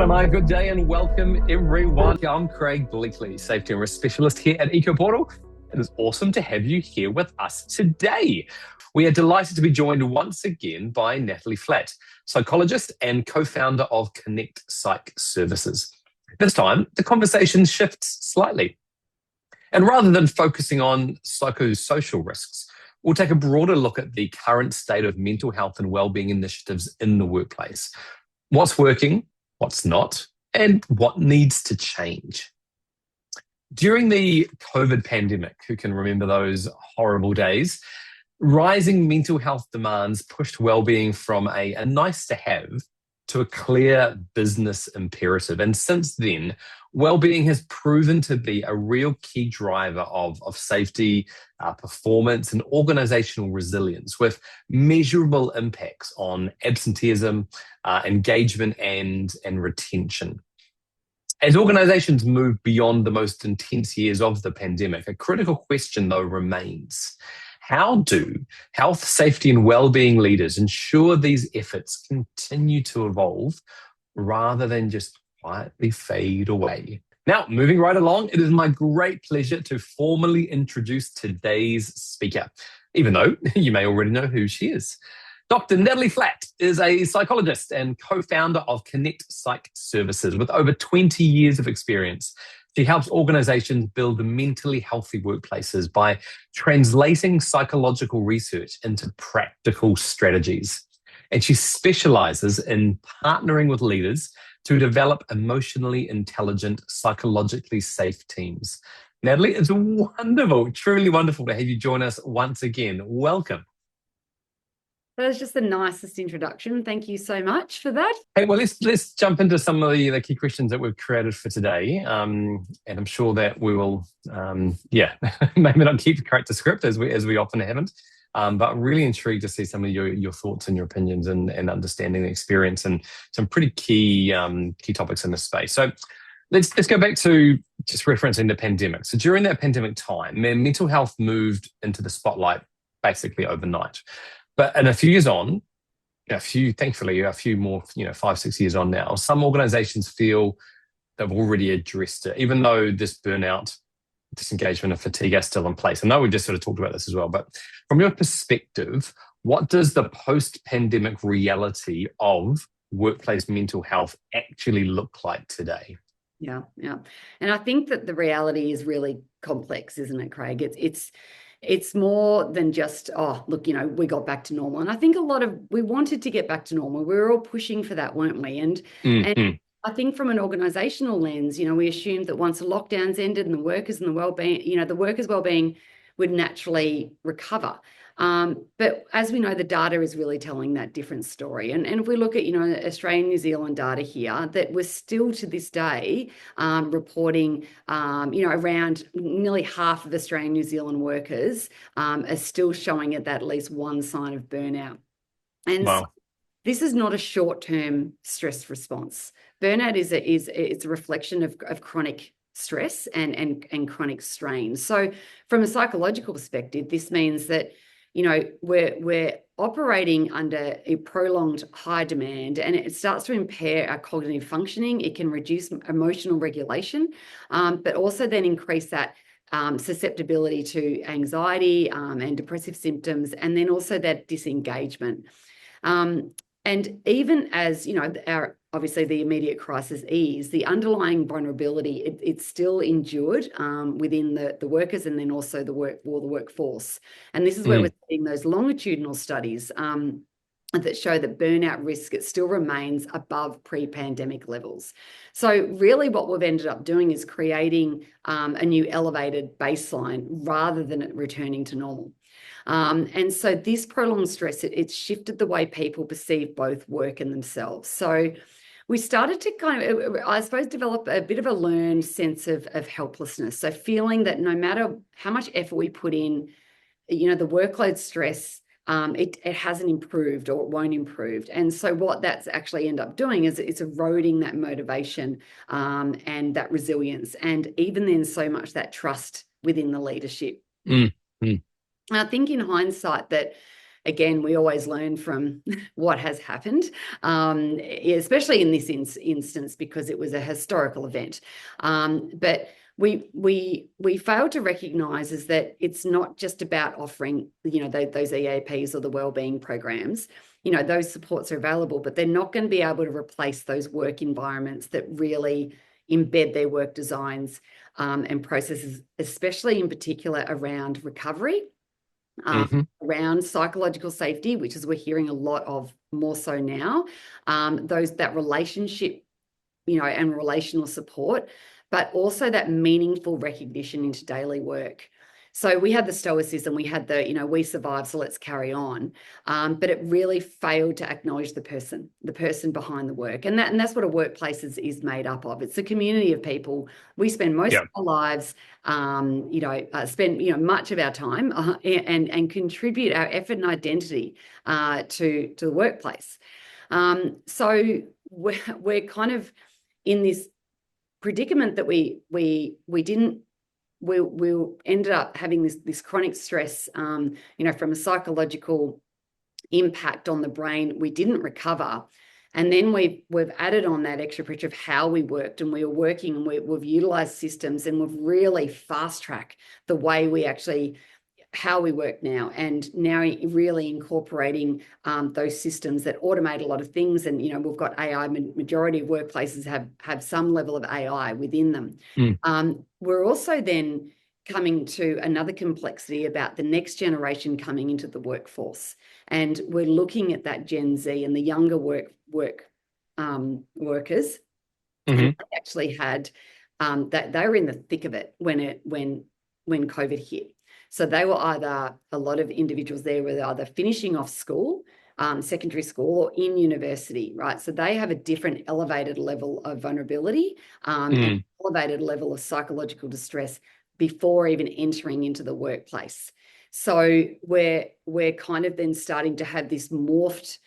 on my good day and welcome everyone. I'm Craig Bleakley, safety and risk specialist here at ecoPortal. It is awesome to have you here with us today. We are delighted to be joined once again by Natalie Flatt, psychologist and co-founder of Connect Psych Services. This time, the conversation shifts slightly. And rather than focusing on psychosocial risks, we'll take a broader look at the current state of mental health and wellbeing initiatives in the workplace. What's working, what's not, and what needs to change. During the COVID pandemic, who can remember those horrible days, rising mental health demands pushed wellbeing from a nice to have to a clear business imperative. And since then, wellbeing has proven to be a real key driver of safety, performance, and organisational resilience, with measurable impacts on absenteeism, engagement, and retention. As organisations move beyond the most intense years of the pandemic, a critical question, though, remains. How do health, safety, and wellbeing leaders ensure these efforts continue to evolve rather than just quietly fade away? Now, moving right along, it is my great pleasure to formally introduce today's speaker, even though you may already know who she is. Dr. Natalie Flatt is a psychologist and co-founder of Connect Psych Services with over 20 years of experience. She helps organisations build mentally healthy workplaces by translating psychological research into practical strategies. And she specialises in partnering with leaders to develop emotionally intelligent, psychologically safe teams. Natalie, it's wonderful, truly wonderful to have you join us once again. Welcome. That was just the nicest introduction. Thank you so much for that. Hey, well, let's jump into some of the key questions that we've created for today. And I'm sure that we will, maybe not keep correct the script as we often haven't, but really intrigued to see some of your thoughts and your opinions and understanding the experience and some pretty key topics in this space. So let's go back to just referencing the pandemic. So during that pandemic time, mental health moved into the spotlight basically overnight. But in a few years on, thankfully, a few more, 5-6 years on now, some organisations feel they've already addressed it, even though this burnout, disengagement and fatigue are still in place. I know we've just sort of talked about this as well, but from your perspective, what does the post-pandemic reality of workplace mental health actually look like today? Yeah. And I think that the reality is really complex, isn't it, Craig? It's more than just, we got back to normal. And I think we wanted to get back to normal. We were all pushing for that, weren't we? And I think from an organisational lens, we assumed that once the lockdowns ended and the workers and the wellbeing, the workers' wellbeing would naturally recover. But as we know, the data is really telling that different story. And if we look at, Australian, New Zealand data here, that we're still to this day reporting, around nearly half of Australian, New Zealand workers are still showing at least one sign of burnout. And wow. So this is not a short-term stress response. Burnout it's a reflection of chronic stress and chronic strain. So from a psychological perspective, this means that we're operating under a prolonged high demand, and it starts to impair our cognitive functioning. It can reduce emotional regulation, but also then increase that susceptibility to anxiety and depressive symptoms, and then also that disengagement. And even as, obviously the immediate crisis ease, the underlying vulnerability, it's still endured within the workers and then also the workforce. And this is where we're seeing those longitudinal studies that show that burnout risk, it still remains above pre-pandemic levels. So really what we've ended up doing is creating a new elevated baseline rather than it returning to normal. And so this prolonged stress, it's shifted the way people perceive both work and themselves. So we started to kind of, I suppose, develop a bit of a learned sense of helplessness. So feeling that no matter how much effort we put in, the workload stress, it hasn't improved or it won't improve. And so what that's actually end up doing is it's eroding that motivation and that resilience, and even then so much that trust within the leadership. I think in hindsight that again, we always learn from what has happened, especially in this instance, because it was a historical event. But we failed to recognise is that it's not just about offering, those EAPs or the wellbeing programs. Those supports are available, but they're not going to be able to replace those work environments that really embed their work designs and processes, especially in particular around recovery, around psychological safety, which is we're hearing a lot of more so now, that relationship, and relational support, but also that meaningful recognition into daily work. So we had the stoicism, we had the, we survived, so let's carry on. But it really failed to acknowledge the person behind the work. And that's what a workplace is made up of. It's a community of people. We spend most of our lives, spend, much of our time and contribute our effort and identity to the workplace. So we're kind of in this predicament that we ended up having this chronic stress, from a psychological impact on the brain. We didn't recover. And then we've added on that extra pressure of how we worked, and we were working, and we've utilized systems, and we've really fast-tracked the way how we work now, and now really incorporating those systems that automate a lot of things. And, we've got AI, majority of workplaces have some level of AI within them. We're also then coming to another complexity about the next generation coming into the workforce. And we're looking at that Gen Z and the younger workers. They actually had that they were in the thick of it when COVID hit. So they were a lot of individuals there were either finishing off school, secondary school, or in university, right? So they have a different elevated level of vulnerability, and elevated level of psychological distress before even entering into the workplace. So we're kind of then starting to have this morphed,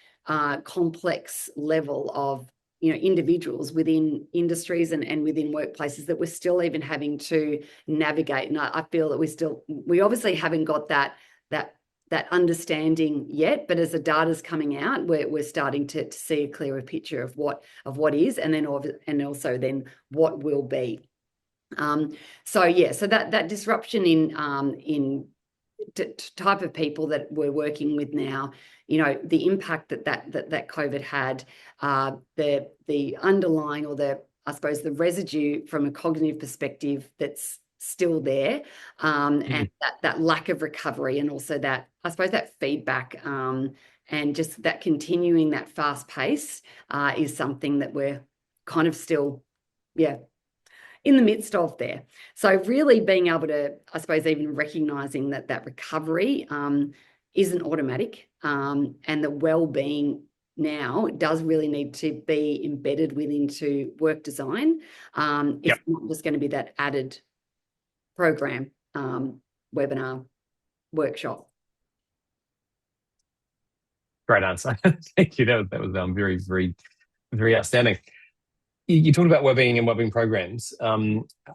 complex level of individuals within industries and within workplaces that we're still even having to navigate. And I feel that we obviously haven't got that understanding yet, but as the data's coming out, we're starting to see a clearer picture of what is, and also then what will be. So that disruption in type of people that we're working with now, the impact that COVID had, the underlying, or the residue from a cognitive perspective that's still there, and that lack of recovery, and also that feedback, and just that continuing that fast pace is something that we're kind of still, in the midst of there. So really being able to, even recognizing that recovery isn't automatic, and the well-being now does really need to be embedded into work design. It's not just going to be that added program, webinar, workshop. Great answer. Thank you. That was very, very, very outstanding. You talked about wellbeing and wellbeing programs. A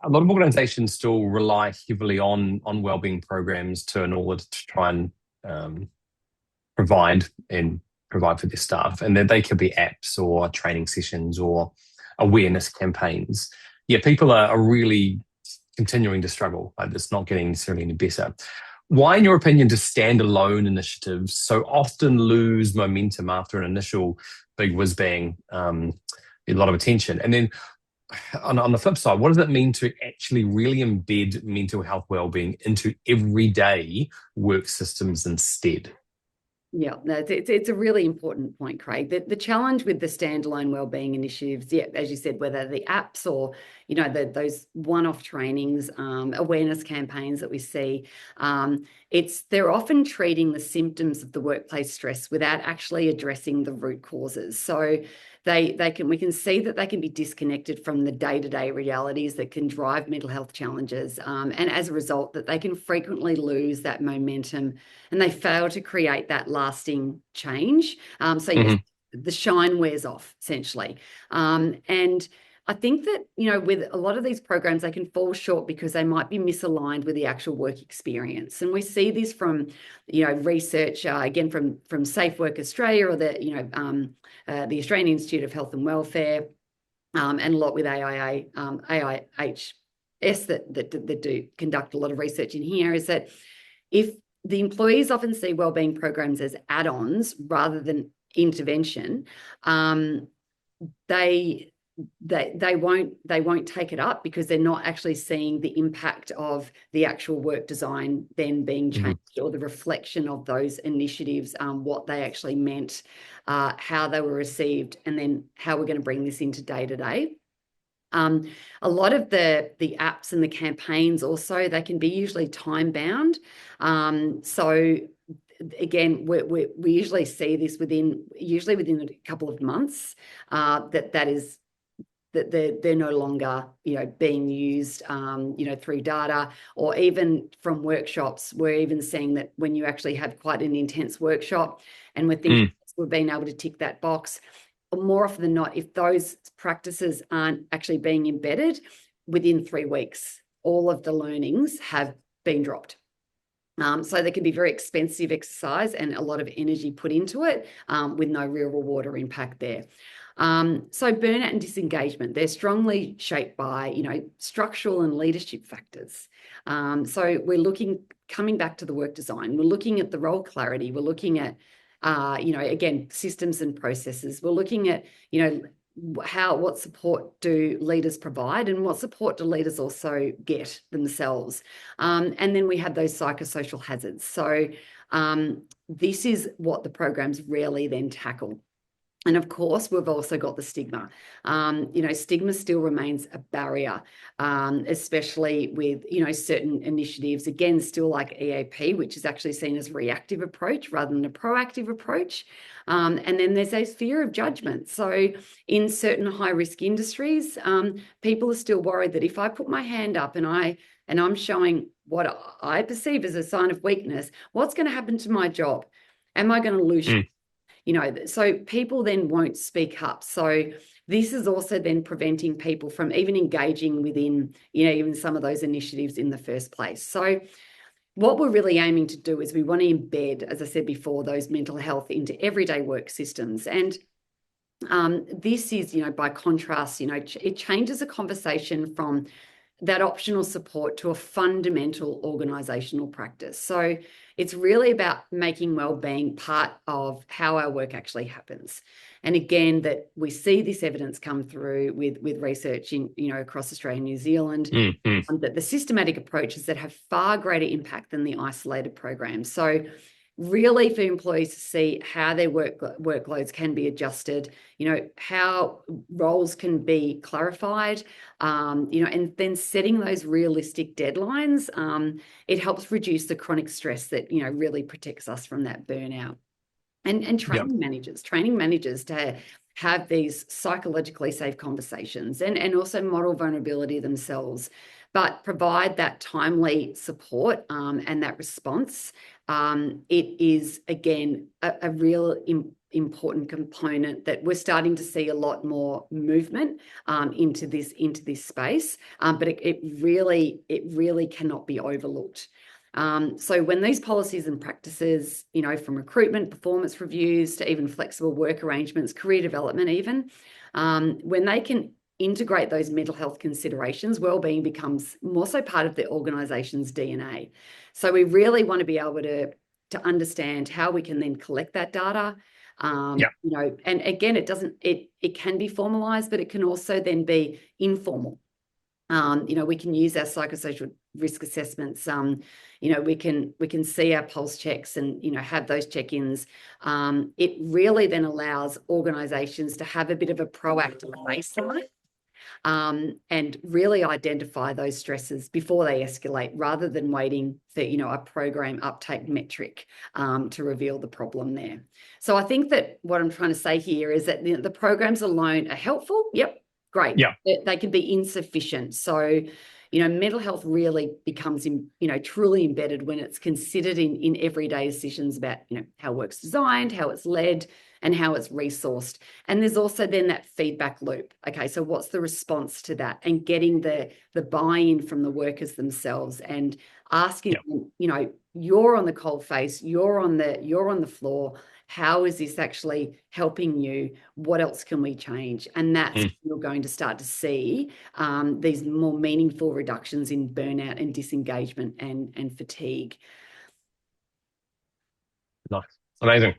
lot of organisations still rely heavily on wellbeing programs in order to try and provide for their staff, and then they could be apps or training sessions or awareness campaigns. People are really continuing to struggle. It's not getting necessarily any better. Why, in your opinion, do standalone initiatives so often lose momentum after an initial big whiz bang? A lot of attention. And then on the flip side, what does it mean to actually really embed mental health wellbeing into everyday work systems instead? Yeah, no, it's a really important point, Craig. The challenge with the standalone wellbeing initiatives, as you said, whether the apps or those one-off trainings, awareness campaigns that we see, they're often treating the symptoms of the workplace stress without actually addressing the root causes. So we can see that they can be disconnected from the day-to-day realities that can drive mental health challenges, and as a result, that they can frequently lose that momentum, and they fail to create that lasting change. Yes, the shine wears off, essentially. And I think that, you know, with a lot of these programs, they can fall short because they might be misaligned with the actual work experience. And we see this from, you know, research, again, from Safe Work Australia or the, you know, the Australian Institute of Health and Welfare, and a lot with AIHS that do conduct a lot of research in here, is that if the employees often see wellbeing programs as add-ons rather than intervention, they won't take it up because they're not actually seeing the impact of the actual work design then being changed, or the reflection of those initiatives, what they actually meant, how they were received, and then how we're going to bring this into day to day. A lot of the apps and the campaigns also, they can be usually time bound. So again, we usually see this within a couple of months, that they're no longer, you know, being used, you know, through data, or even from workshops. We're even seeing that when you actually have quite an intense workshop and we're thinking we've been able to tick that box, more often than not, if those practices aren't actually being embedded, within 3 weeks, all of the learnings have been dropped. So there can be very expensive exercise and a lot of energy put into it, with no real reward or impact there. So burnout and disengagement, they're strongly shaped by, you know, structural and leadership factors. So we're coming back to the work design, we're looking at the role clarity, we're looking at, you know, again, systems and processes. We're looking at, you know, what support do leaders provide, and what support do leaders also get themselves. And then we have those psychosocial hazards. So this is what the programs rarely then tackle. And of course, we've also got the stigma. You know, stigma still remains a barrier, especially with, you know, certain initiatives, again, still like EAP, which is actually seen as a reactive approach rather than a proactive approach. And then there's a fear of judgment. So in certain high-risk industries, people are still worried that if I put my hand up and I'm showing what I perceive as a sign of weakness, what's going to happen to my job? Am I going to lose? You know, so people then won't speak up. So this is also then preventing people from even engaging within, you know, even some of those initiatives in the first place. So what we're really aiming to do is we want to embed, as I said before, those mental health into everyday work systems. And this is, you know, by contrast, you know, it changes a conversation from that optional support to a fundamental organisational practice. So it's really about making wellbeing part of how our work actually happens. And again, that we see this evidence come through with research in, you know, across Australia and New Zealand, that the systematic approaches that have far greater impact than the isolated programs. So really for employees to see how their workloads can be adjusted, you know, how roles can be clarified, you know, and then setting those realistic deadlines, it helps reduce the chronic stress that, you know, really protects us from that burnout. And training managers to have these psychologically safe conversations and also model vulnerability themselves, but provide that timely support and that response. It is, again, a real important component that we're starting to see a lot more movement into this space, but it really cannot be overlooked. So when these policies and practices, you know, from recruitment, performance reviews to even flexible work arrangements, career development even, when they can integrate those mental health considerations, wellbeing becomes more so part of the organisation's DNA. So we really want to be able to understand how we can then collect that data. You know, and again, it can be formalised, but it can also then be informal. You know, we can use our psychosocial risk assessments. You know, we can see our pulse checks and, you know, have those check-ins. It really then allows organisations to have a bit of a proactive baseline, and really identify those stresses before they escalate, rather than waiting for, you know, a program uptake metric to reveal the problem there. So I think that what I'm trying to say here is that the programs alone are helpful. Yep. Great. Yeah. They can be insufficient. So, mental health really becomes, truly embedded when it's considered in everyday decisions about, how work's designed, how it's led, and how it's resourced. And there's also then that feedback loop. Okay, so what's the response to that? And getting the buy-in from the workers themselves and asking them, you're on the cold face, you're on the floor. How is this actually helping you? What else can we change? And that's you're going to start to see these more meaningful reductions in burnout and disengagement and fatigue. Nice. Amazing.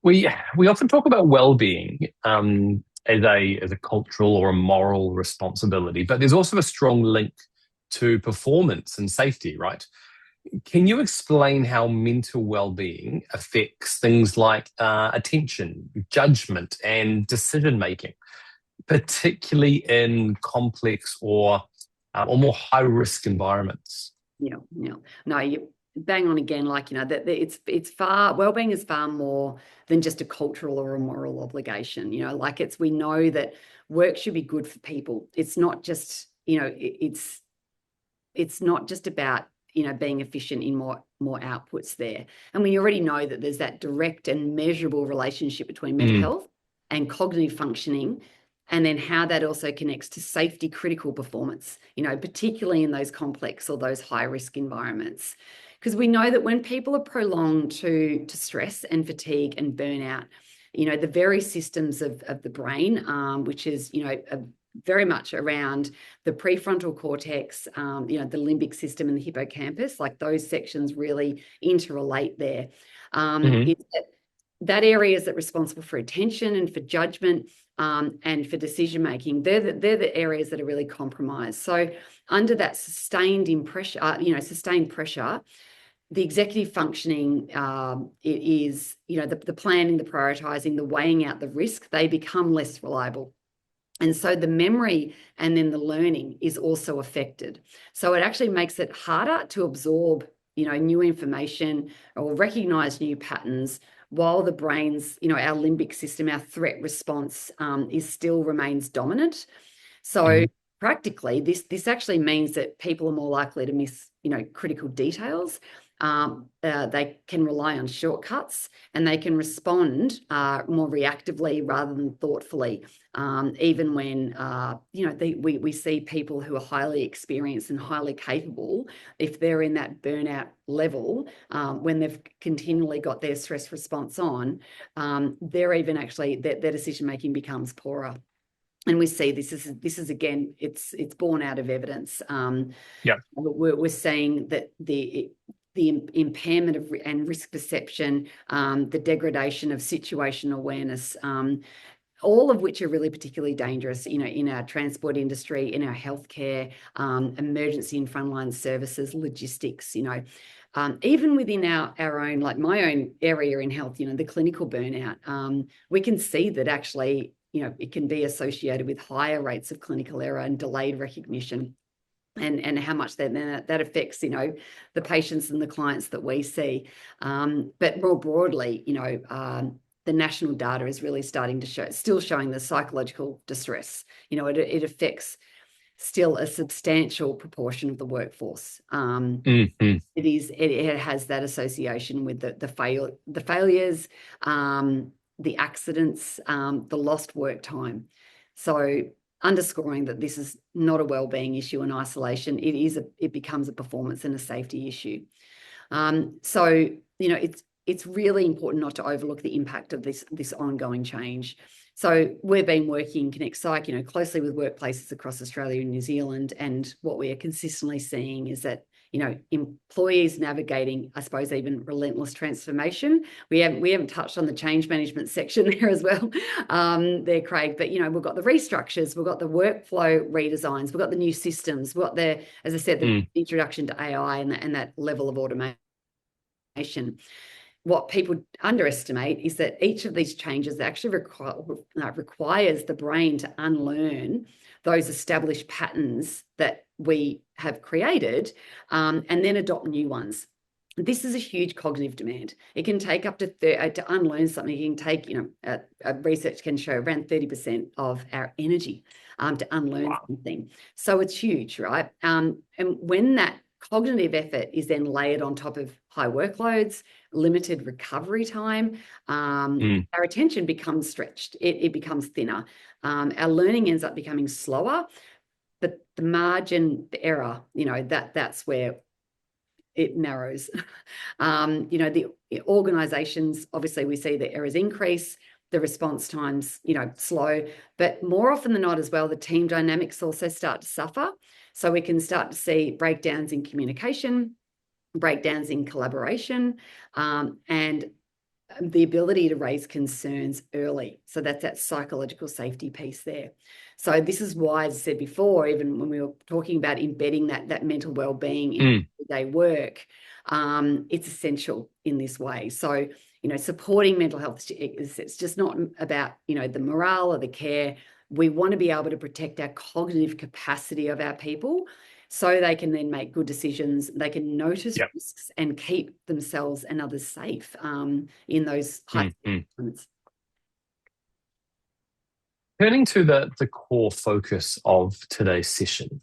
We often talk about well-being as a cultural or a moral responsibility, but there's also a strong link to performance and safety, right? Can you explain how mental well-being affects things like attention, judgment, and decision-making, particularly in complex or more high-risk environments? Yeah. No, you bang on again. That it's far, well-being is far more than just a cultural or a moral obligation. We know that work should be good for people. It's not just, it's not just about being efficient in more outputs there. And we already know that there's that direct and measurable relationship between mental health and cognitive functioning, and then how that also connects to safety critical performance, particularly in those complex or those high risk environments. Because we know that when people are prolonged to stress and fatigue and burnout, the very systems of the brain, which is, very much around the prefrontal cortex, the limbic system and the hippocampus, like those sections really interrelate there. That area is responsible for attention and for judgment and for decision making. They're the areas that are really compromised. So under that sustained pressure, the executive functioning, it is, the planning, the prioritizing, the weighing out the risk, they become less reliable. And so the memory and then the learning is also affected. So it actually makes it harder to absorb, new information or recognize new patterns, while the brain's, our limbic system, our threat response still remains dominant. So practically, this actually means that people are more likely to miss, critical details. They can rely on shortcuts, and they can respond more reactively rather than thoughtfully. Even when we see people who are highly experienced and highly capable, if they're in that burnout level, when they've continually got their stress response on, they're even actually their decision making becomes poorer. And we see this is again, it's borne out of evidence. We're seeing that the impairment of and risk perception, the degradation of situational awareness, all of which are really particularly dangerous, in our transport industry, in our healthcare, emergency and frontline services, logistics, even within our own, like my own area in health, the clinical burnout, we can see that actually, it can be associated with higher rates of clinical error and delayed recognition. And how much that affects, the patients and the clients that we see. But more broadly, the national data is really starting to still showing the psychological distress. It affects still a substantial proportion of the workforce. It has that association with the failures, the accidents, the lost work time. So underscoring that this is not a wellbeing issue in isolation. It becomes a performance and a safety issue. So it's really important not to overlook the impact of this ongoing change. So we've been working Connect Psych, closely with workplaces across Australia and New Zealand, and what we are consistently seeing is that employees navigating, I suppose, even relentless transformation. We haven't touched on the change management section there as well, there, Craig. But we've got the restructures, we've got the workflow redesigns, we've got the new systems, we've got the introduction to AI and that level of automation. What people underestimate is that each of these changes actually requires the brain to unlearn those established patterns that we have created, and then adopt new ones. This is a huge cognitive demand. It can take up to unlearn something. It can take, research can show around 30% of our energy to unlearn something. So it's huge, right? And when that cognitive effort is then layered on top of high workloads, limited recovery time, our attention becomes stretched. It becomes thinner. Our learning ends up becoming slower, but the margin, the error, that's where it narrows. The organizations, obviously we see the errors increase, the response times, slow, but more often than not as well, the team dynamics also start to suffer. So we can start to see breakdowns in communication, breakdowns in collaboration, and the ability to raise concerns early. So that's that psychological safety piece there. So this is why, as I said before, even when we were talking about embedding that mental well-being in everyday work, it's essential in this way. So, supporting mental health, it's just not about, the morale or the care. We want to be able to protect our cognitive capacity of our people so they can then make good decisions. They can notice risks and keep themselves and others safe in those high moments. Turning to the core focus of today's session,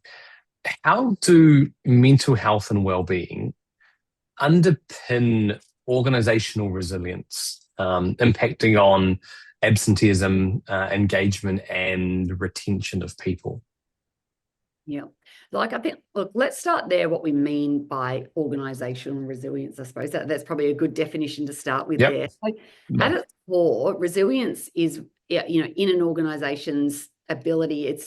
how do mental health and well-being underpin organisational resilience, impacting on absenteeism, engagement, and retention of people? Yeah. I think, look, let's start there, what we mean by organisational resilience. I suppose that's probably a good definition to start with there. So at its core, resilience is, in an organisation's ability,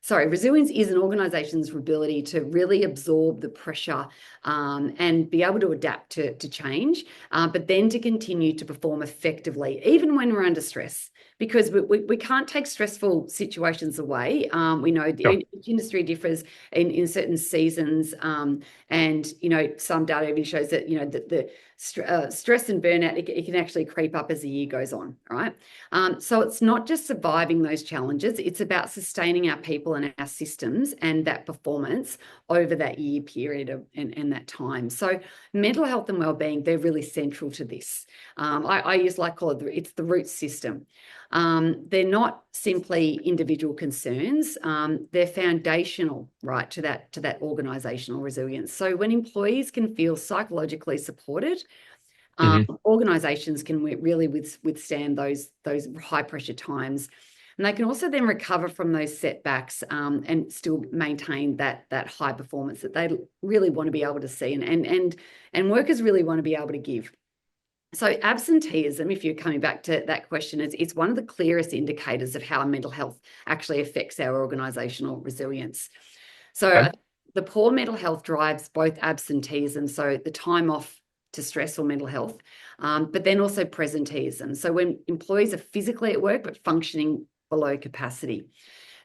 resilience is an organisation's ability to really absorb the pressure and be able to adapt to change, but then to continue to perform effectively, even when we're under stress. Because we can't take stressful situations away. We know each industry differs in certain seasons, and some data even shows that that the stress and burnout it can actually creep up as the year goes on. Right, so it's not just surviving those challenges; it's about sustaining our people and our systems and that performance over that year period and that time. So mental health and wellbeing, they're really central to this. I call it it's the root system. They're not simply individual concerns. They're foundational, right, to that organisational resilience. So when employees can feel psychologically supported, organisations can really withstand those high pressure times. And they can also then recover from those setbacks and still maintain that high performance that they really want to be able to see and workers really want to be able to give. So absenteeism, if you're coming back to that question, it's one of the clearest indicators of how mental health actually affects our organisational resilience. So the poor mental health drives both absenteeism, so the time off to stress or mental health, but then also presenteeism. So when employees are physically at work but functioning below capacity.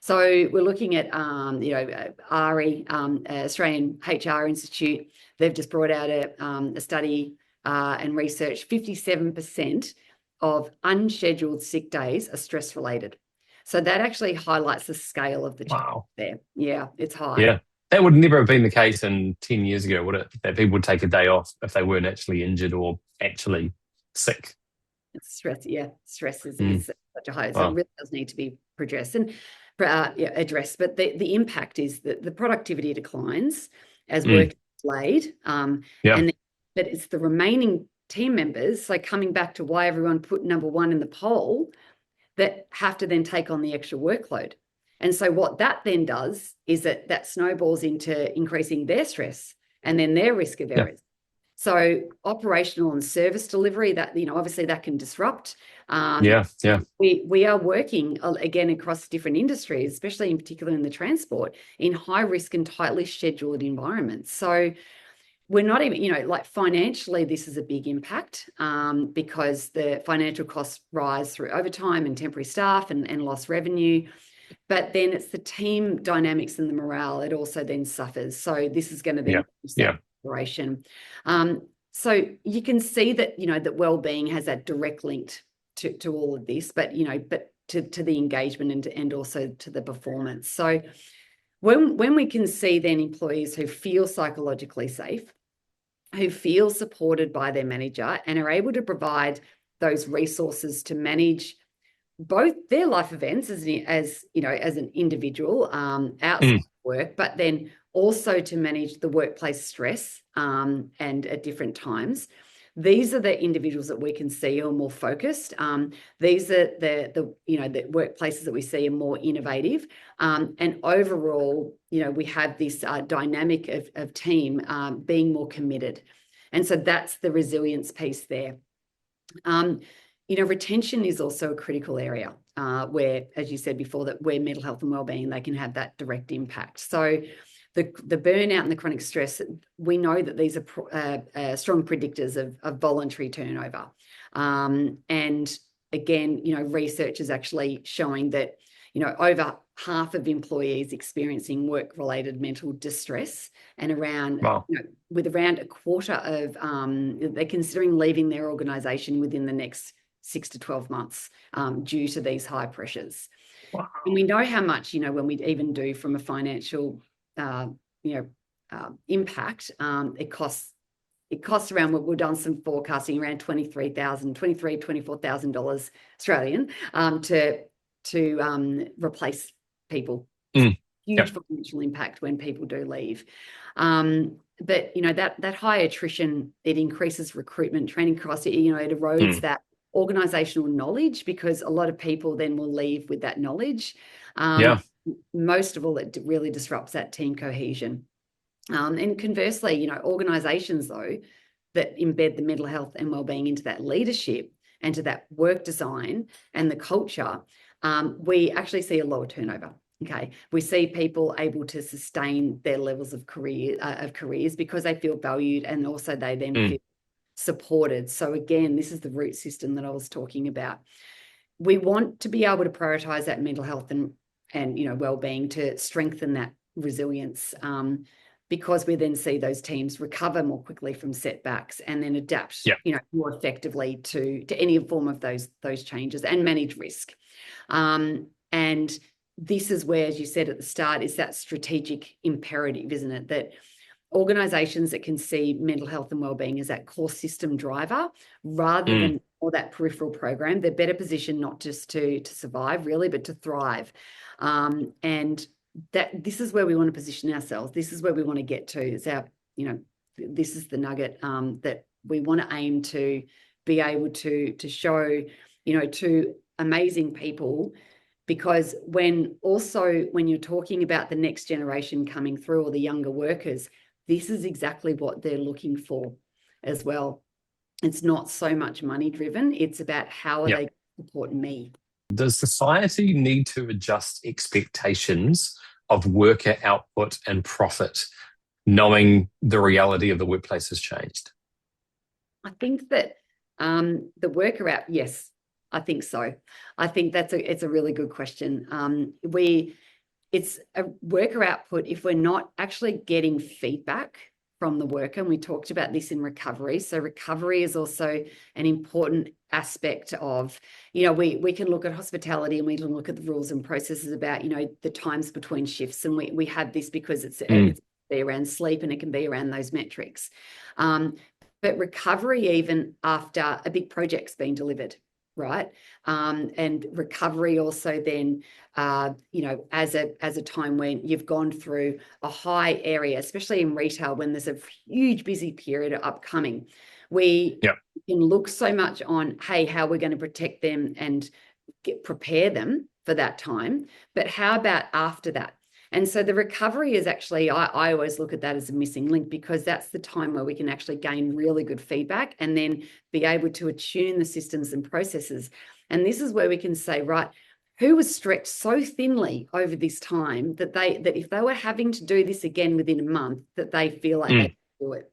So we're looking at, ARI, Australian HR Institute. They've just brought out a study and research. 57% of unscheduled sick days are stress related. So that actually highlights the scale of the challenge there. Yeah, it's high. Yeah, that would never have been the case 10 years ago, would it? That people would take a day off if they weren't actually injured or actually sick. It's stress, stress is such a high, so it really does need to be addressed and addressed. But the impact is that the productivity declines as work is delayed, but it's the remaining team members, so coming back to why everyone put number one in the poll, that have to then take on the extra workload. And so what that then does is that snowballs into increasing their stress and then their risk of errors. So operational and service delivery, that obviously that can disrupt. We are working again across different industries, especially in particular in the transport, in high risk and tightly scheduled environments. So we're not even, financially, this is a big impact because the financial costs rise through overtime and temporary staff and lost revenue. But then it's the team dynamics and the morale, it also then suffers. So this is going to then operation. So you can see that, that wellbeing has that direct link to all of this, but to the engagement and also to the performance. So when we can see then employees who feel psychologically safe, who feel supported by their manager and are able to provide those resources to manage both their life events as you know, as an individual outside of work, but then also to manage the workplace stress and at different times. These are the individuals that we can see are more focused. These are the you know, the workplaces that we see are more innovative. And overall, you know, we have this dynamic of team being more committed. And so that's the resilience piece there. You know, retention is also a critical area where, as you said before, that where mental health and wellbeing, they can have that direct impact. So the burnout and the chronic stress, we know that these are strong predictors of voluntary turnover. And again, you know, research is actually showing that, you know, over half of employees experiencing work-related mental distress, and around, Wow. you know, with around a quarter of, they're considering leaving their organisation within the next 6 to 12 months due to these high pressures. Wow. And we know how much, you know, when we even do from a financial, impact, it costs around, we've done some forecasting, around $24,000 Australian to replace people. Huge financial impact when people do leave. But, you know, that high attrition, it increases recruitment, training costs, you know, it erodes that organisational knowledge, because a lot of people then will leave with that knowledge. Most of all, it really disrupts that team cohesion. And conversely, you know, organisations, though, that embed the mental health and wellbeing into that leadership and to that work design and the culture, we actually see a lower turnover. Okay, we see people able to sustain their levels of careers because they feel valued, and also they then feel supported. So again, this is the root system that I was talking about. We want to be able to prioritize that mental health and you know, well-being to strengthen that resilience, because we then see those teams recover more quickly from setbacks and then adapt, you know, more effectively to any form of those changes and manage risk. And this is where, as you said at the start, is that strategic imperative, isn't it? That organisations that can see mental health and wellbeing as that core system driver rather than all that peripheral program, they're better positioned not just to survive really, but to thrive. And that this is where we want to position ourselves. This is where we want to get to. Is our, you know, this is the nugget that we want to aim to be able to show, you know, to amazing people. Because when you're talking about the next generation coming through, or the younger workers, this is exactly what they're looking for as well. It's not so much money driven. It's about how are they supporting me. Does society need to adjust expectations of worker output and profit, knowing the reality of the workplace has changed? I think that the worker out, yes, I think so. I think it's a really good question. It's a worker output if we're not actually getting feedback from the worker, and we talked about this in recovery. So recovery is also an important aspect of, you know, we can look at hospitality and we can look at the rules and processes about, you know, the times between shifts, and we have this because it's be around sleep and it can be around those metrics. But recovery, even after a big project's been delivered, right? And recovery also then, you know, as a time when you've gone through a high area, especially in retail, when there's a huge busy period upcoming, we can look so much on, hey, how we're going to protect them and prepare them for that time. But how about after that? And so the recovery is actually, I always look at that as a missing link, because that's the time where we can actually gain really good feedback and then be able to attune the systems and processes. And this is where we can say, right, who was stretched so thinly over this time that if they were having to do this again within a month, that they feel like they can do it.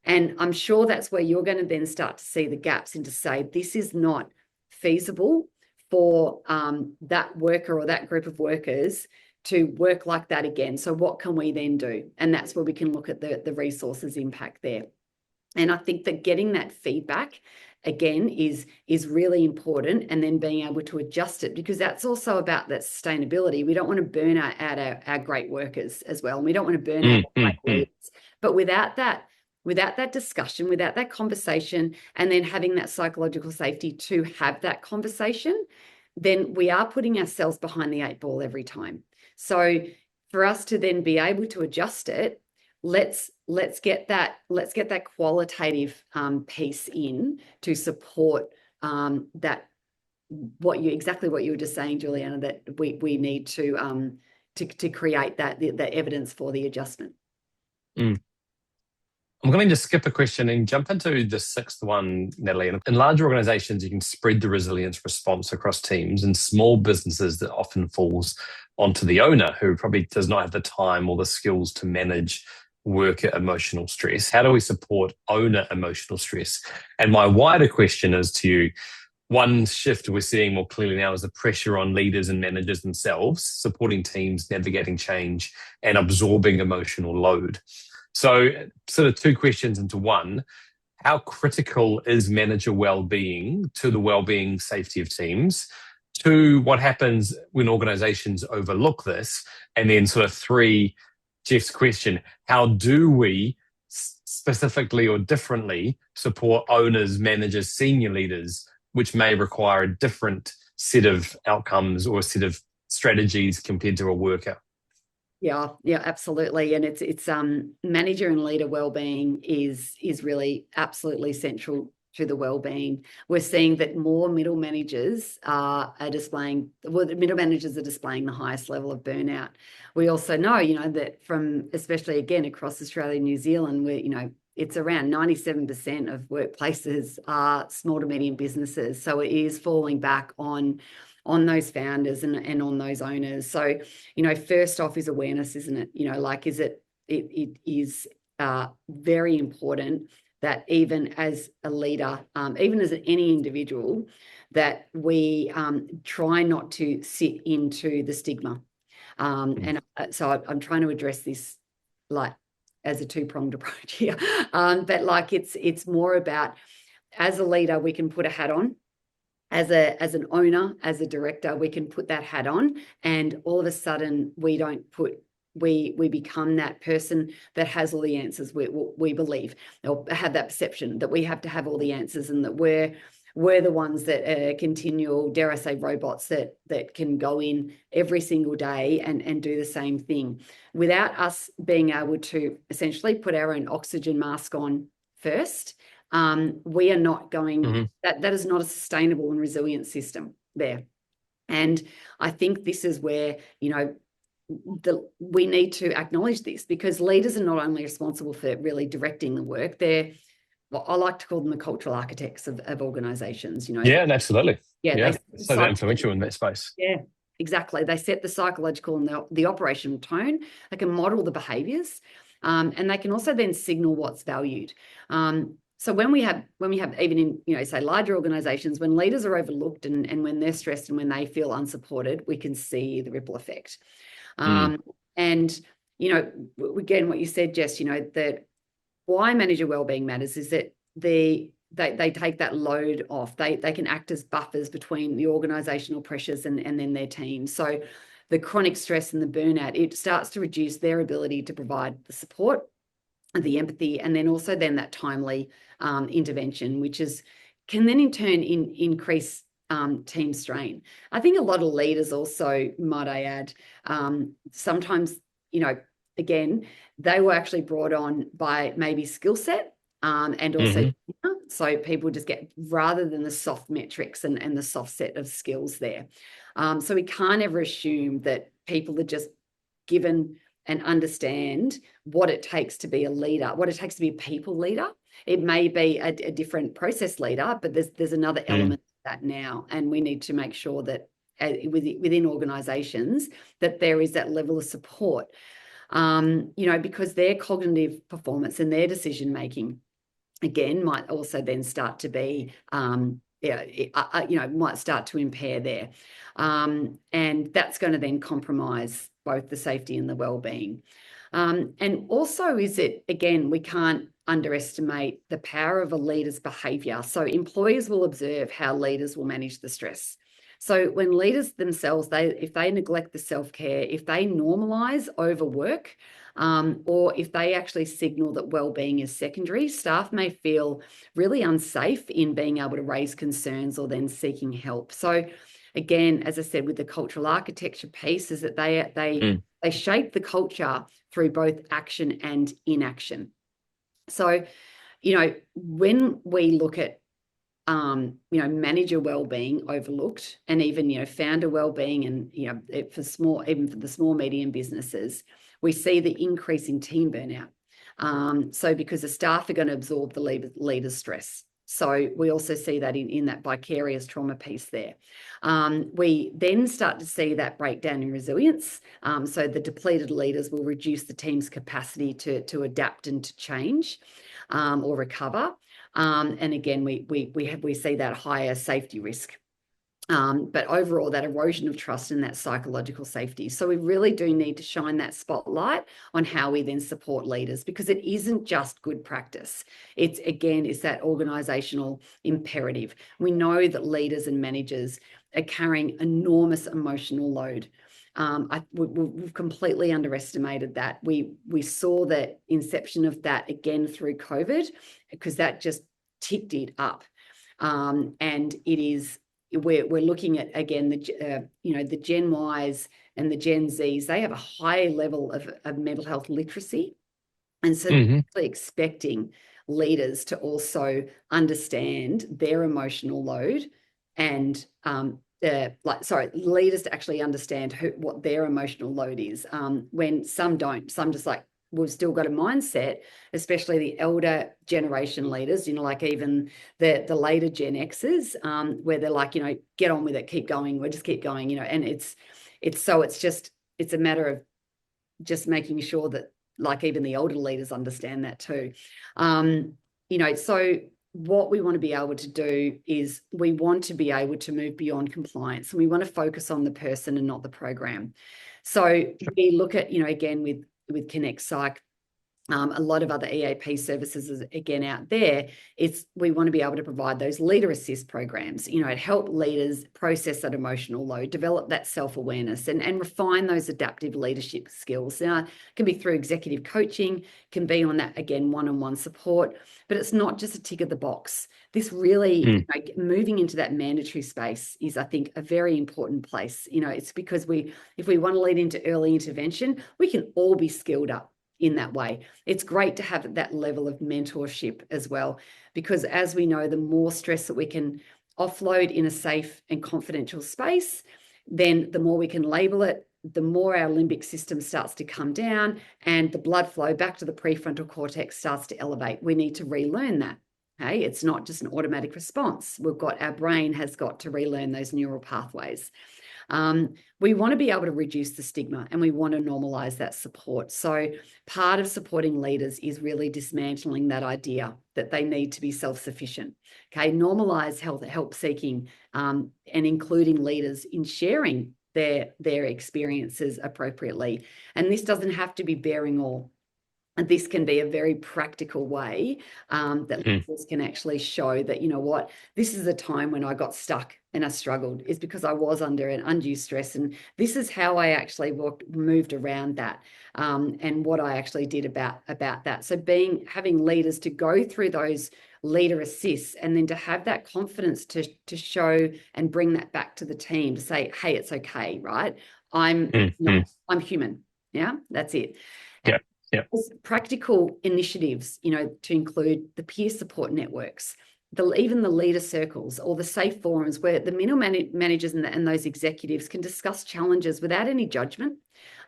And I'm sure that's where you're going to then start to see the gaps, and to say, this is not feasible for that worker or that group of workers to work like that again. So what can we then do? And that's where we can look at the resources impact there. And I think that getting that feedback again is really important, and then being able to adjust it, because that's also about that sustainability. We don't want to burn out our great workers as well. And we don't want to burn out our great leaders. But without that without that discussion, without that conversation, and then having that psychological safety to have that conversation, then we are putting ourselves behind the 8 ball every time. So for us to then be able to adjust it, let's get that qualitative piece in to support that exactly what you were just saying, Juliana, that we need to create that evidence for the adjustment. I'm going to just skip a question and jump into the 6th one, Natalie. In large organizations, you can spread the resilience response across teams. In small businesses, that often falls onto the owner, who probably does not have the time or the skills to manage worker emotional stress. How do we support owner emotional stress? And my wider question is to you, one shift we're seeing more clearly now is the pressure on leaders and managers themselves, supporting teams, navigating change, and absorbing emotional load. So sort of 2 questions into one. How critical is manager well-being to the well-being safety of teams? 2, what happens when organizations overlook this? And then sort of 3, Jeff's question, how do we specifically or differently support owners, managers, senior leaders, which may require a different set of outcomes or a set of strategies compared to a worker? Yeah, absolutely. And it's manager and leader wellbeing is really absolutely central to the wellbeing. We're seeing that more middle managers are displaying the highest level of burnout. We also know, that from, especially again across Australia and New Zealand, where it's around 97% of workplaces are small to medium businesses. So it is falling back on those founders and on those owners. So, first off is awareness, isn't it? It is very important that even as a leader, even as any individual, that we try not to sit into the stigma. And so I'm trying to address this as a 2-pronged approach here. But it's more about, as a leader, we can put a hat on. As an owner, as a director, we can put that hat on, and all of a sudden we become that person that has all the answers. We believe, or have that perception that we have to have all the answers, and that we're the ones that are continual, dare I say, robots that can go in every single day and do the same thing, without us being able to essentially put our own oxygen mask on first. We are not going, that is not a sustainable and resilient system there. And I think this is where, we need to acknowledge this, because leaders are not only responsible for really directing the work, I like to call them the cultural architects of organizations, Yeah, absolutely. Yeah. So influential in that space. Yeah, exactly. They set the psychological and the operational tone. They can model the behaviors, and they can also then signal what's valued. So when we have even in, say, larger organizations, when leaders are overlooked and when they're stressed and when they feel unsupported, we can see the ripple effect. And, again, what you said, Jess, that why manager wellbeing matters is that they take that load off. They can act as buffers between the organizational pressures and then their team. So the chronic stress and the burnout, it starts to reduce their ability to provide the support, the empathy, and then also that timely intervention, which can then in turn increase team strain. I think a lot of leaders also, might I add, sometimes, again, they were actually brought on by maybe skill set, and also so people just get, rather than the soft metrics and the soft set of skills there. So we can't ever assume that people are just given and understand what it takes to be a leader, what it takes to be a people leader. It may be a different process leader, but there's another element to that now, and we need to make sure that within organisations that there is that level of support, because their cognitive performance and their decision making, again, might also then start to be, might start to impair there, and that's going to then compromise both the safety and the well-being. And also again, we can't underestimate the power of a leader's behaviour. So employers will observe how leaders will manage the stress. So when leaders themselves, if they neglect the self-care, if they normalize overwork, or if they actually signal that well-being is secondary, staff may feel really unsafe in being able to raise concerns or then seeking help. So again, as I said, with the cultural architecture piece, is that they shape the culture through both action and inaction. So, when we look at manager well-being overlooked, and even founder well-being, and even for the small medium businesses, we see the increase in team burnout. So because the staff are going to absorb the leader's stress. So we also see that in that vicarious trauma piece there. We then start to see that breakdown in resilience. So the depleted leaders will reduce the team's capacity to adapt and to change or recover. And again, we see that higher safety risk. But overall, that erosion of trust and that psychological safety. So we really do need to shine that spotlight on how we then support leaders, because it isn't just good practice. It's that organisational imperative. We know that leaders and managers are carrying enormous emotional load. We've completely underestimated that. We saw the inception of that again through COVID, because that just ticked it up. And it is, we're looking at, again, the Gen Ys and the Gen Zs. They have a high level of mental health literacy, and so they're expecting leaders to also understand their emotional load, and leaders to actually understand what their emotional load is. When some don't, some just like, we've still got a mindset, especially the elder generation leaders, like even the later Gen Xers, where they're like, get on with it, keep going, we'll just keep going, and it's a matter of just making sure that, like, even the older leaders understand that too. So what we want to be able to do is we want to be able to move beyond compliance, and we want to focus on the person and not the program. So we look at, again, with Connect Psych, a lot of other EAP services again out there, we want to be able to provide those leader assist programs, help leaders process that emotional load, develop that self-awareness, and refine those adaptive leadership skills. Now, it can be through executive coaching, can be on that, again, one-on-one support, but it's not just a tick of the box. This really, moving into that mandatory space is, I think, a very important place. It's because if we want to lead into early intervention, we can all be skilled up in that way. It's great to have that level of mentorship as well, because as we know, the more stress that we can offload in a safe and confidential space, then the more we can label it, the more our limbic system starts to come down and the blood flow back to the prefrontal cortex starts to elevate. We need to relearn that. Okay? It's not just an automatic response. Our brain has got to relearn those neural pathways. We want to be able to reduce the stigma, and we want to normalize that support. So part of supporting leaders is really dismantling that idea that they need to be self-sufficient. Okay, normalize help seeking, and including leaders in sharing their experiences appropriately. And this doesn't have to be bearing all. And this can be a very practical way that leaders can actually show that, this is a time when I got stuck and I struggled, is because I was under an undue stress. And this is how I actually moved around that, and what I actually did about that. So having leaders to go through those leader assists, and then to have that confidence to show and bring that back to the team to say, hey, it's okay, right? I'm human. Yeah, that's it. Yeah. Practical initiatives, to include the peer support networks, even the leader circles or the safe forums where the middle managers and those executives can discuss challenges without any judgment.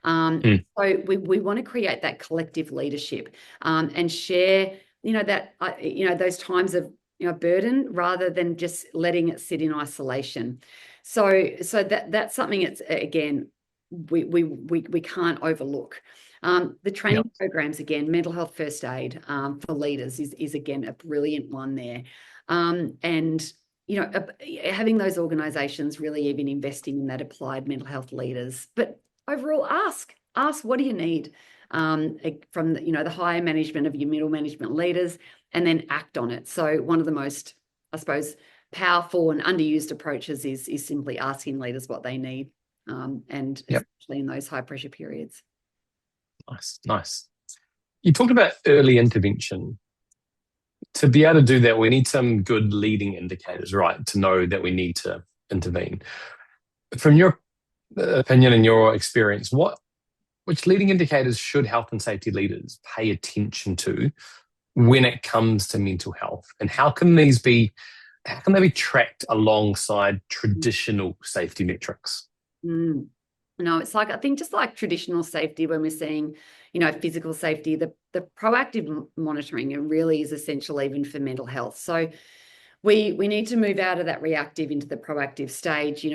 So we want to create that collective leadership, and share, those times of burden, rather than just letting it sit in isolation. So that's something that's, again, we can't overlook. The training programs, again, mental health first aid for leaders is again a brilliant one there. And having those organisations really even investing in that applied mental health leaders. But overall, ask what do you need from the higher management of your middle management leaders, and then act on it. So one of the most, I suppose, powerful and underused approaches is simply asking leaders what they need, and especially in those high pressure periods. Nice. You talked about early intervention. To be able to do that, we need some good leading indicators, right, to know that we need to intervene. From your opinion and your experience, which leading indicators should health and safety leaders pay attention to when it comes to mental health, and how can they be tracked alongside traditional safety metrics? No, it's like, I think just like traditional safety, when we're seeing, physical safety, the proactive monitoring, it really is essential even for mental health. So we need to move out of that reactive into the proactive stage.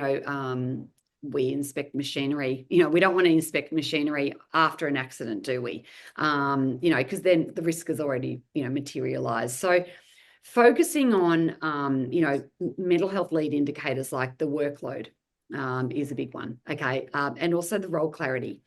We inspect machinery. We don't want to inspect machinery after an accident, do we? Because then the risk is already, materialized. So focusing on, mental health lead indicators like the workload is a big one, okay? And also the role clarity.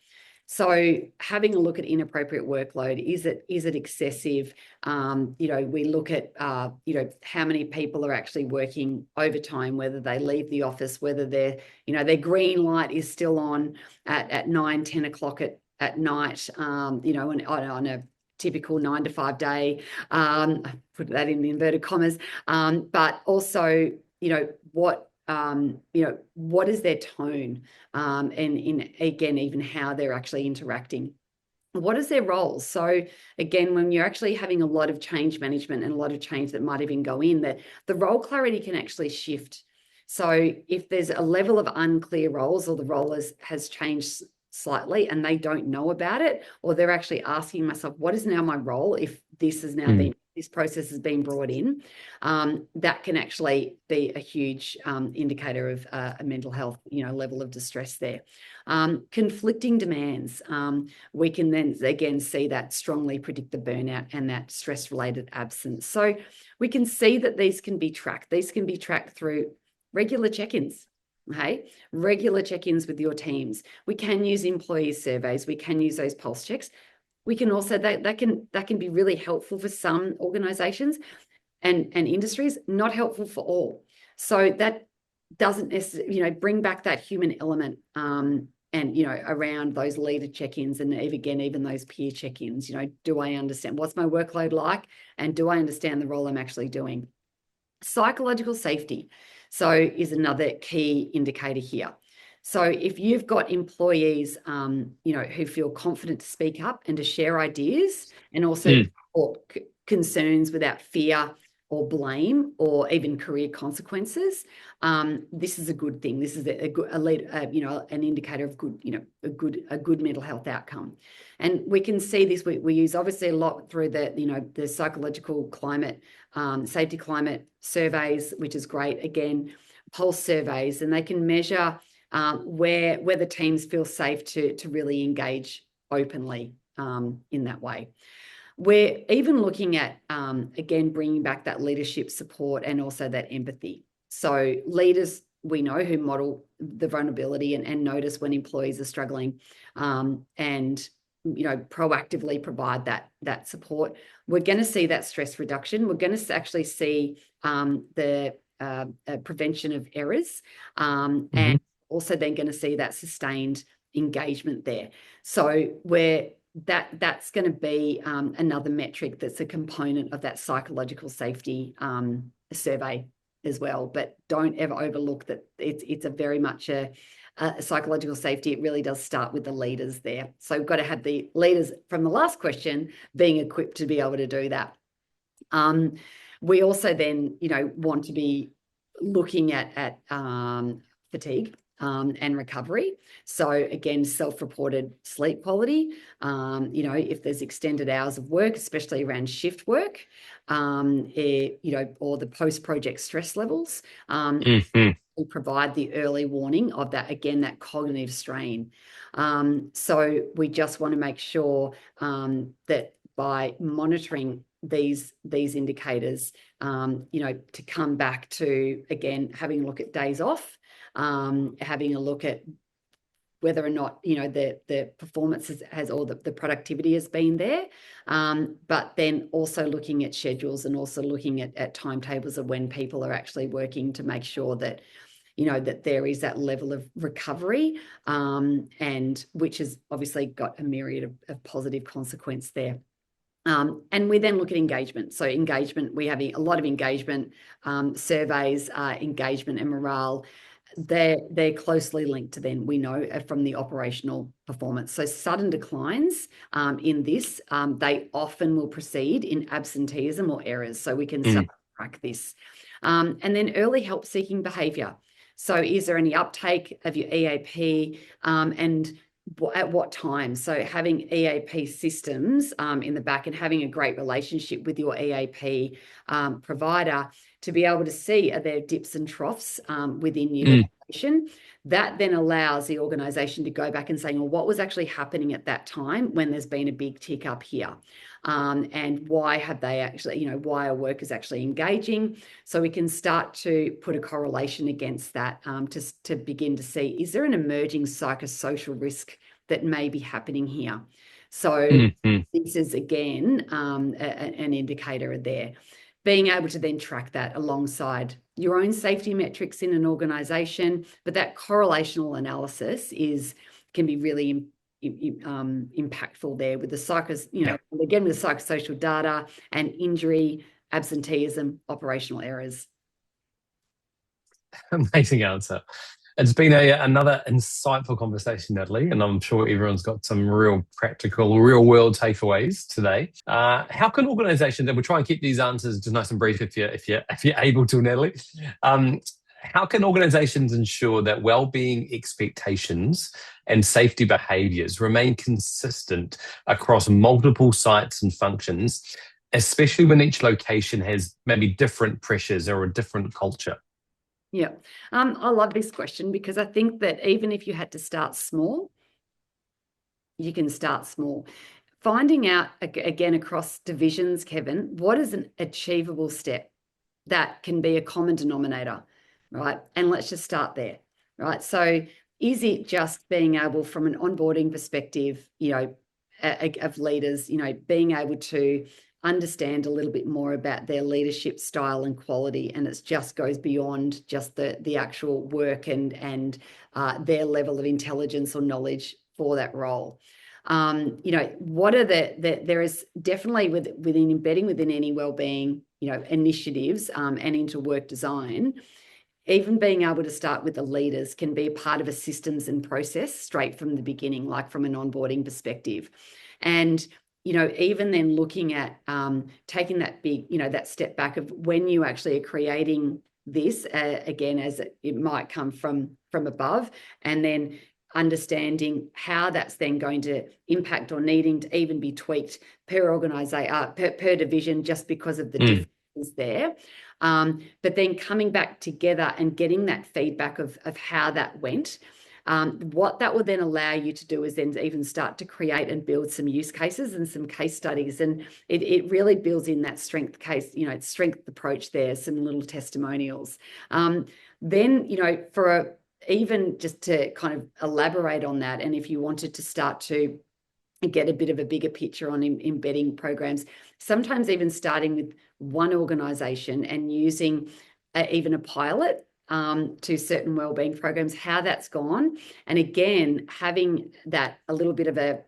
So having a look at inappropriate workload, is it excessive? We look at, how many people are actually working overtime, whether they leave the office, whether their green light is still on at 9, 10 o'clock at night, and on a typical 9 to 5 day, put that in inverted commas, but also, what is their tone, and again, even how they're actually interacting. What is their role? So again, when you're actually having a lot of change management and a lot of change that might even go in, that the role clarity can actually shift. So if there's a level of unclear roles, or the role has changed slightly and they don't know about it, or they're actually asking myself, what is now my role if this has now been, this process has been brought in, that can actually be a huge indicator of a mental health, level of distress there. Conflicting demands, we can then again see that strongly predict the burnout and that stress-related absence. So we can see that these can be tracked. These can be tracked through regular check-ins. Okay, regular check-ins with your teams. We can use employee surveys. We can use those pulse checks. We can also, that can be really helpful for some organizations and industries, not helpful for all. So that doesn't necessarily, bring back that human element, and, around those leader check-ins, and even those peer check-ins. Do I understand what's my workload like, and do I understand the role I'm actually doing? Psychological safety, so, is another key indicator here. So if you've got employees, who feel confident to speak up and to share ideas, and also concerns without fear or blame or even career consequences, this is a good thing. This is an indicator of good, a good mental health outcome. And we can see this. We use obviously a lot through the psychological climate, safety climate surveys, which is great. Again, pulse surveys, and they can measure where the teams feel safe to really engage openly in that way. We're even looking at, again, bringing back that leadership support and also that empathy. So leaders, we know, who model the vulnerability and notice when employees are struggling, and proactively provide that support. We're going to see that stress reduction. We're going to actually see the prevention of errors, and also then going to see that sustained engagement there. So that's going to be another metric that's a component of that psychological safety survey as well. But don't ever overlook that it's a very much a psychological safety. It really does start with the leaders there. So we've got to have the leaders from the last question being equipped to be able to do that. We also then, want to be looking at fatigue and recovery. So again, self-reported sleep quality, if there's extended hours of work, especially around shift work, or the post-project stress levels, we provide the early warning of that, again, that cognitive strain. So we just want to make sure that by monitoring these indicators, to come back to, again, having a look at days off, having a look at whether or not, the performance has or the productivity has been there. But then also looking at schedules and also looking at timetables of when people are actually working to make sure that, that there is that level of recovery, and which has obviously got a myriad of positive consequence there. And we then look at engagement. So engagement, we have a lot of engagement surveys, engagement and morale. They're closely linked to, then we know from the operational performance. So sudden declines in this, they often will proceed in absenteeism or errors. So we can start to track this. And then early help seeking behaviour. So is there any uptake of your EAP, and at what time? So having EAP systems in the back and having a great relationship with your EAP provider to be able to see, are there dips and troughs within your organization? That then allows the organization to go back and say, well, what was actually happening at that time when there's been a big tick up here? And why have they actually, why are workers actually engaging? So we can start to put a correlation against that to begin to see, is there an emerging psychosocial risk that may be happening here? So this is, again, an indicator there. Being able to then track that alongside your own safety metrics in an organisation, but that correlational analysis can be really impactful there with the again, with the psychosocial data and injury, absenteeism, operational errors. Amazing answer. It's been another insightful conversation, Natalie, and I'm sure everyone's got some real practical, real-world takeaways today. How can organisations, and we'll try and keep these answers just nice and brief if you're able to, Natalie. How can organisations ensure that well-being expectations and safety behaviours remain consistent across multiple sites and functions, especially when each location has maybe different pressures or a different culture? Yeah, I love this question because I think that even if you had to start small, you can start small. Finding out, again, across divisions, Kevin, what is an achievable step that can be a common denominator, right? And let's just start there, right? So is it just being able, from an onboarding perspective, of leaders, being able to understand a little bit more about their leadership style and quality, and it just goes beyond just the actual work and their level of intelligence or knowledge for that role. What are there is definitely within embedding within any wellbeing initiatives and into work design, even being able to start with the leaders can be a part of a systems and process straight from the beginning, like from an onboarding perspective. And even then looking at taking that big, that step back of when you actually are creating this, again, as it might come from above, and then understanding how that's then going to impact or needing to even be tweaked per organisation, per division, just because of the differences there. But then coming back together and getting that feedback of how that went. What that will then allow you to do is then even start to create and build some use cases and some case studies. And it really builds in that strength approach there, some little testimonials. Then, even just to kind of elaborate on that, and if you wanted to start to get a bit of a bigger picture on embedding programs, sometimes even starting with one organisation and using even a pilot to certain wellbeing programs, how that's gone. And again, having that a little bit of I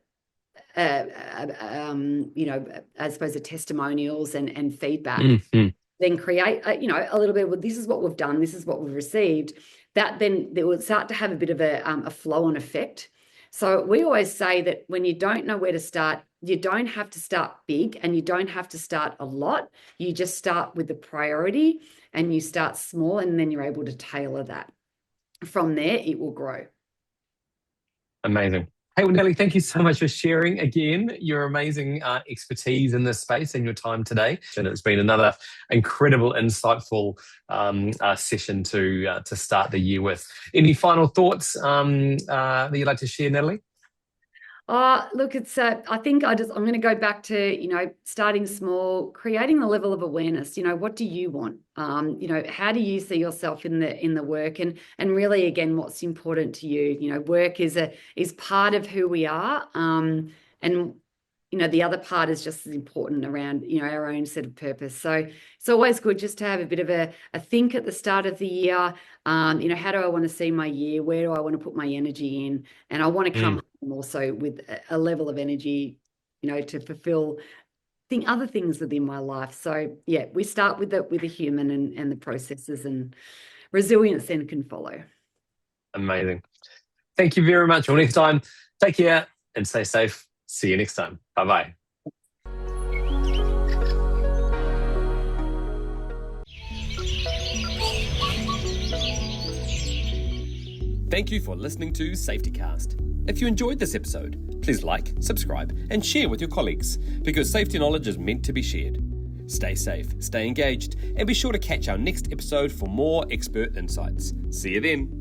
suppose, a testimonials and feedback, then create, a little bit, well, this is what we've done, this is what we've received. That then they will start to have a bit of a flow-on effect. So we always say that when you don't know where to start, you don't have to start big and you don't have to start a lot. You just start with the priority and you start small, and then you're able to tailor that. From there, it will grow. Amazing. Hey, well, Natalie, thank you so much for sharing again your amazing expertise in this space and your time today. And it's been another incredible, insightful session to start the year with. Any final thoughts that you'd like to share, Natalie? Look, I think I'm going to go back to, starting small, creating the level of awareness. What do you want? How do you see yourself in the work, and really, again, what's important to you? Work is part of who we are. And the other part is just as important around, our own set of purpose. So it's always good just to have a bit of a think at the start of the year. How do I want to see my year? Where do I want to put my energy in? And I want to come home also with a level of energy, to fulfill other things within my life. So yeah, we start with the human and the processes, and resilience then can follow. Amazing. Thank you very much. Until next time, take care and stay safe. See you next time. Bye-bye. Thank you for listening to safetyCast. If you enjoyed this episode, please like, subscribe, and share with your colleagues, because safety knowledge is meant to be shared. Stay safe, stay engaged, and be sure to catch our next episode for more expert insights. See you then.